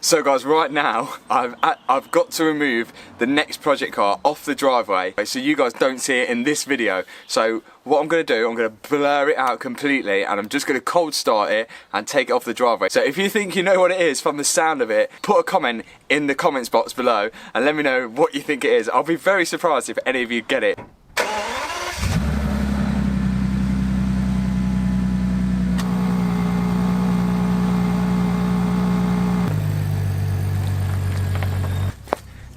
So guys, right now I've got to remove the next project car off the driveway so you guys don't see it in this video. So what I'm going to do, I'm going to blur it out completely and I'm just going to cold start it and take it off the driveway. So if you think you know what it is from the sound of it, put a comment in the comments box below and let me know what you think it is. I'll be very surprised if any of you get it.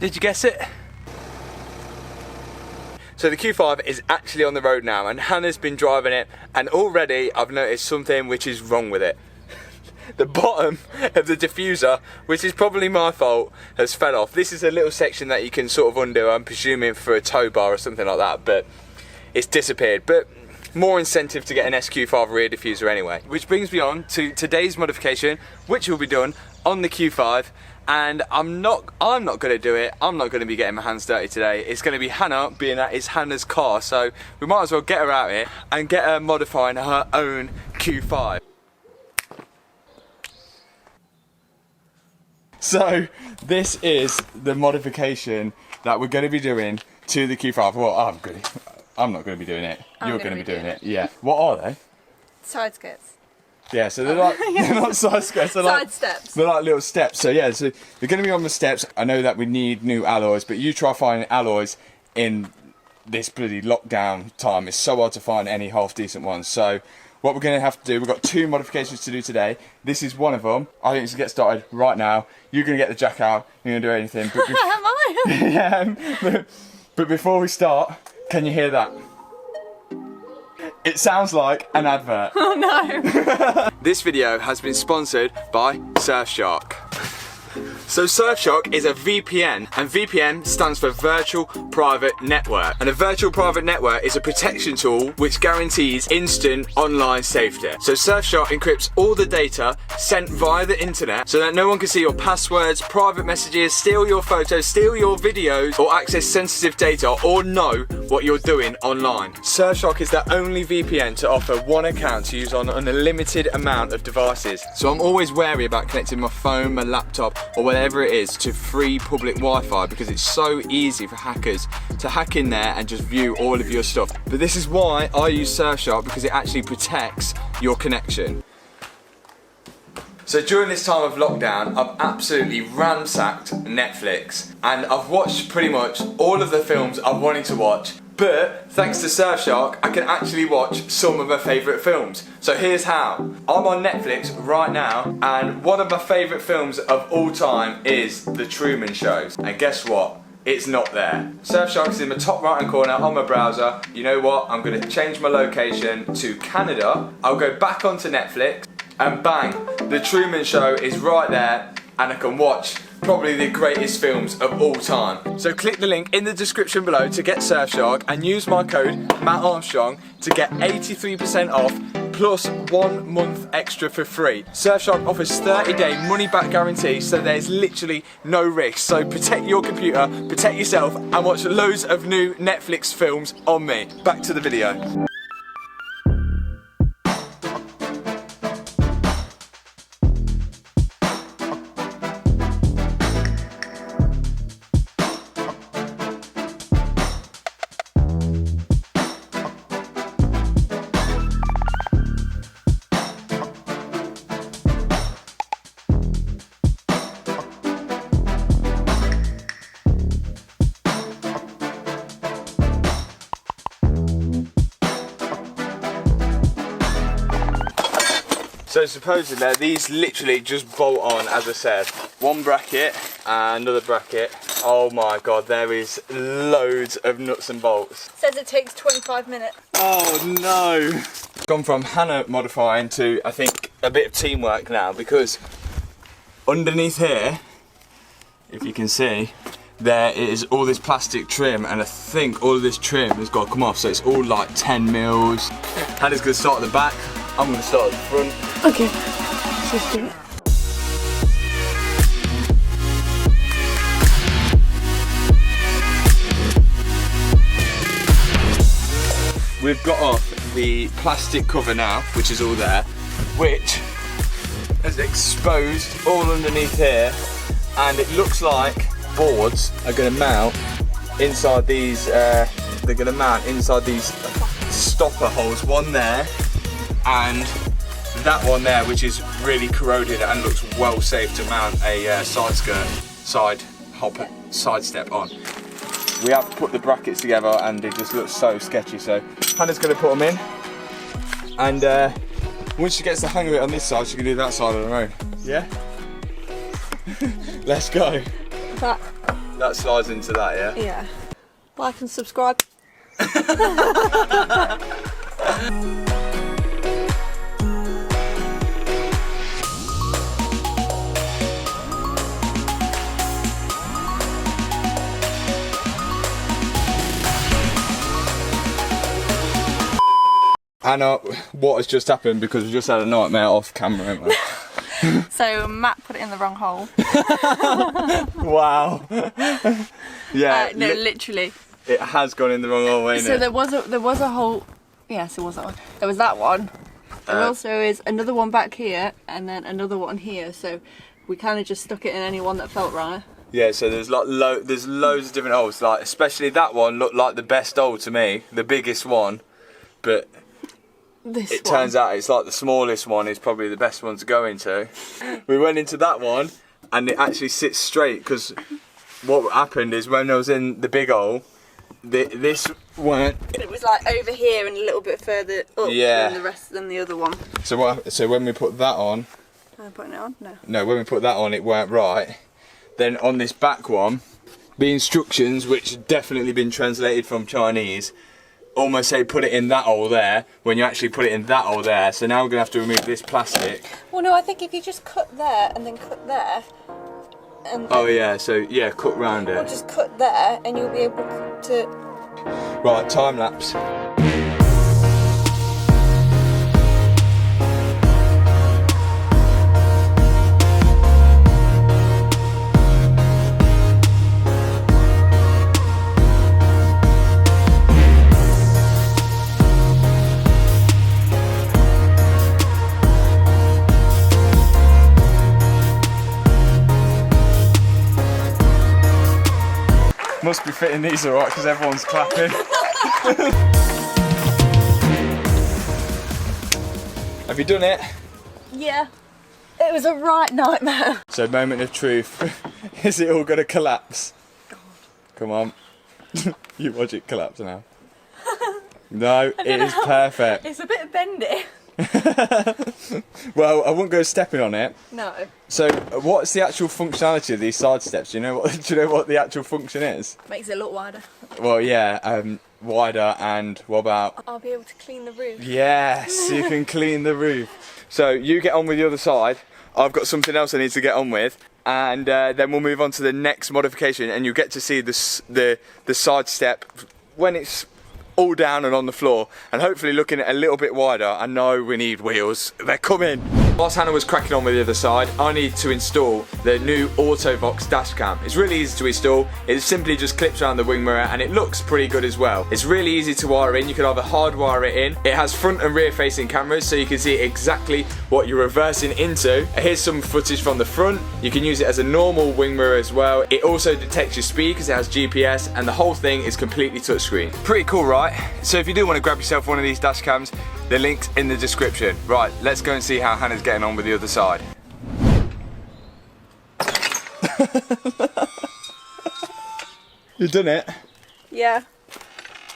Did you guess it? So the Q5 is actually on the road now and Hannah's been driving it and already I've noticed something which is wrong with it. The bottom of the diffuser, which is probably my fault, has fell off. This is a little section that you can sort of undo, I'm presuming for a tow bar or something like that, but it's disappeared. But more incentive to get an SQ5 rear diffuser anyway. Which brings me on to today's modification, which will be done on the Q5. And I'm not going to do it. I'm not going to be getting my hands dirty today. It's going to be Hannah, being that it's Hannah's car. So we might as well get her out here and get her modifying her own Q5. So this is the modification that we're going to be doing to the Q5. Well, I'm not going to be doing it. You're going to be doing it. Yeah. What are they? Side skirts. Yeah, so they're like, they're not side skirts, they're side like steps. They're like little steps. So yeah, so they're going to be on the steps. I know that we need new alloys, but you try finding alloys in this bloody lockdown time. It's so hard to find any half decent ones. So what we're going to have to do, we've got 2 modifications to do today. This is one of them. I think we should get started right now. You're going to get the jack out. You're going to do anything. But Am I? yeah, but before we start, can you hear that? It sounds like an advert. Oh no. This video has been sponsored by Surfshark. So Surfshark is a VPN, and VPN stands for Virtual Private Network. And a Virtual Private Network is a protection tool which guarantees instant online safety. So Surfshark encrypts all the data sent via the internet so that no one can see your passwords, private messages, steal your photos, steal your videos, or access sensitive data, or know what you're doing online. Surfshark is the only VPN to offer one account to use on an unlimited amount of devices. So I'm always wary about connecting my phone, my laptop, or whatever it is to free public Wi-Fi because it's so easy for hackers to hack in there and just view all of your stuff. But this is why I use Surfshark, because it actually protects your connection. So during this time of lockdown, I've absolutely ransacked Netflix and I've watched pretty much all of the films I've wanted to watch. But thanks to Surfshark, I can actually watch some of my favourite films. So here's how. I'm on Netflix right now, and one of my favourite films of all time is The Truman Show. And guess what? It's not there. Surfshark is in the top right hand corner on my browser. You know what? I'm going to change my location to Canada. I'll go back onto Netflix, and bang, The Truman Show is right there, and I can watch probably the greatest films of all time. So click the link in the description below to get Surfshark and use my code Matt Armstrong to get 83% off plus 1 month extra for free. Surfshark offers 30-day money-back guarantee, so there's literally no risk. So protect your computer, protect yourself, and watch loads of new Netflix films on me. Back to the video. So supposedly these literally just bolt on, as I said. One bracket and another bracket. Oh my god, there is loads of nuts and bolts. Says it takes 25 minutes. Oh no. Gone from Hannah modifying to, I think, a bit of teamwork now, because underneath here, if you can see, there is all this plastic trim, and I think all of this trim has got to come off, so it's all like 10 mils. Hannah's going to start at the back, I'm going to start at the front. Okay, let's do it. We've got off the plastic cover now, which is all there, which has exposed all underneath here and it looks like boards are going to mount inside these. They're going to mount inside these stopper holes. One there, and that one there, which is really corroded and looks well safe to mount a side step on. We have to put the brackets together, and it just looks so sketchy. So Hannah's going to put them in, and once she gets the hang of it on this side, she can do that side on her own. Yeah. Let's go. That slides into that, yeah? Yeah. Like and subscribe. Anna, what has just happened, because we just had a nightmare off camera, haven't we? So Matt put it in the wrong hole. Wow. Yeah. No, literally. It has gone in the wrong hole, ain't So it? there was a hole. Yes, there was that one. There was that one. There also is another one back here, and then another one here. So we kind of just stuck it in any one that felt right. Yeah. So there's there's loads of different holes. Like especially that one looked like the best hole to me, the biggest one, but. It turns out it's like the smallest one is probably the best one to go into. We went into that one and it actually sits straight, because what happened is when I was in the big hole, this weren't. It was like over here and a little bit further up than the other one. So when we put that on, Am I putting it on? No. No, when we put that on, it weren't right. Then on this back one, the instructions, which had definitely been translated from Chinese, almost say put it in that hole there, when you actually put it in that hole there. So now we're gonna have to remove this plastic. Well, no, I think if you just cut there and then cut there, and oh yeah, so yeah, cut round it. Or just cut there, and you'll be able to. Right, time lapse. Must be fitting these alright, because everyone's clapping. Have you done it? Yeah. It was a right nightmare. So, moment of truth. Is it all going to collapse? God. Come on. You watch it collapse now. No, it is perfect. It's a bit bendy. Well, I won't go stepping on it. No. So, what's the actual functionality of these side steps? Do you know what the actual function is? Makes it look wider. Well, yeah, wider, and what about? I'll be able to clean the roof. Yes, you can clean the roof. So you get on with the other side. I've got something else I need to get on with, and then we'll move on to the next modification, and you'll get to see the side step when it's all down and on the floor, and hopefully looking a little bit wider. I know we need wheels, they're coming. Whilst Hannah was cracking on with the other side, I need to install the new Autovox dash cam. It's really easy to install. It simply just clips around the wing mirror, and it looks pretty good as well. It's really easy to wire in. You can either hardwire it in. It has front and rear facing cameras, so you can see exactly what you're reversing into. Here's some footage from the front. You can use it as a normal wing mirror as well. It also detects your speed because it has GPS, and the whole thing is completely touchscreen. Pretty cool, right? So if you do want to grab yourself one of these dash cams, the link's in the description. Right, let's go and see how Hannah's getting on with the other side. You've done it? Yeah.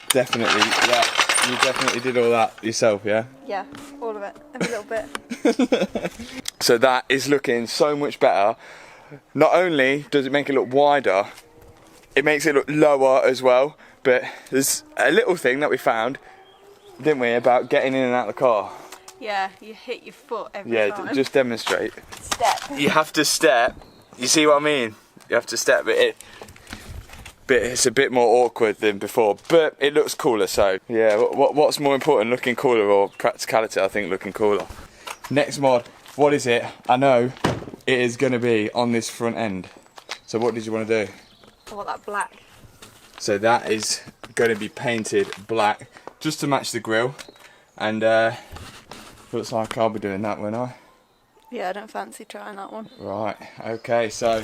Definitely, yeah. You definitely did all that yourself, yeah? Yeah, all of it. Every little bit. So that is looking so much better. Not only does it make it look wider, it makes it look lower as well. But there's a little thing that we found, didn't we, about getting in and out of the car. Yeah, you hit your foot every time. Yeah, just demonstrate. Step. You have to step. You see what I mean? You have to step, but it's a bit more awkward than before. But it looks cooler, so yeah. What's more important, looking cooler or practicality? I think looking cooler. Next mod, what is it? I know it is going to be on this front end. So what did you want to do? I want that black. So that is going to be painted black, just to match the grille, and looks like I'll be doing that, won't I? Yeah, I don't fancy trying that one. Right, okay, so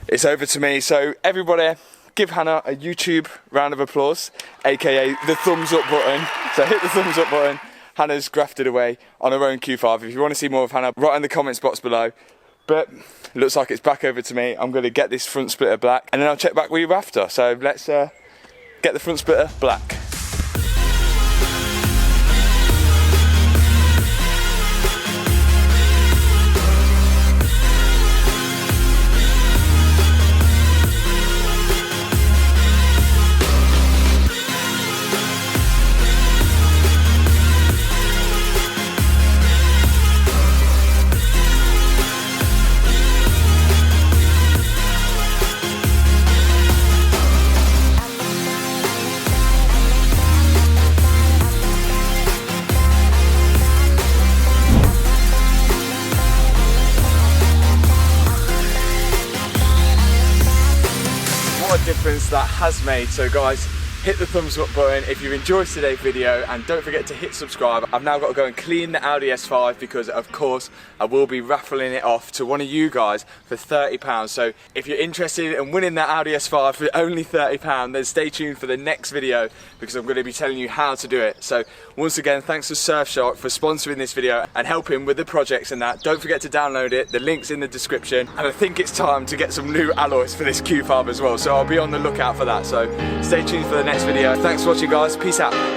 it's over to me. So everybody, give Hannah a YouTube round of applause, aka the thumbs up button. So hit the thumbs up button. Hannah's grafted away on her own Q5. If you want to see more of Hannah, write in the comments box below. But looks like it's back over to me. I'm going to get this front splitter black, and then I'll check back with you after. So let's get the front splitter black. Difference that has made. So guys, hit the thumbs up button if you've enjoyed today's video, and don't forget to hit subscribe. I've now got to go and clean the Audi S5 because of course I will be raffling it off to one of you guys for £30. So if you're interested in winning that Audi S5 for only £30, then stay tuned for the next video because I'm going to be telling you how to do it. So once again, thanks to Surfshark for sponsoring this video and helping with the projects and that. Don't forget to download it, the link's in the description, and I think it's time to get some new alloys for this Q5 as well, so I'll be on the lookout for that. So stay tuned for the next video. Thanks for watching guys, peace out.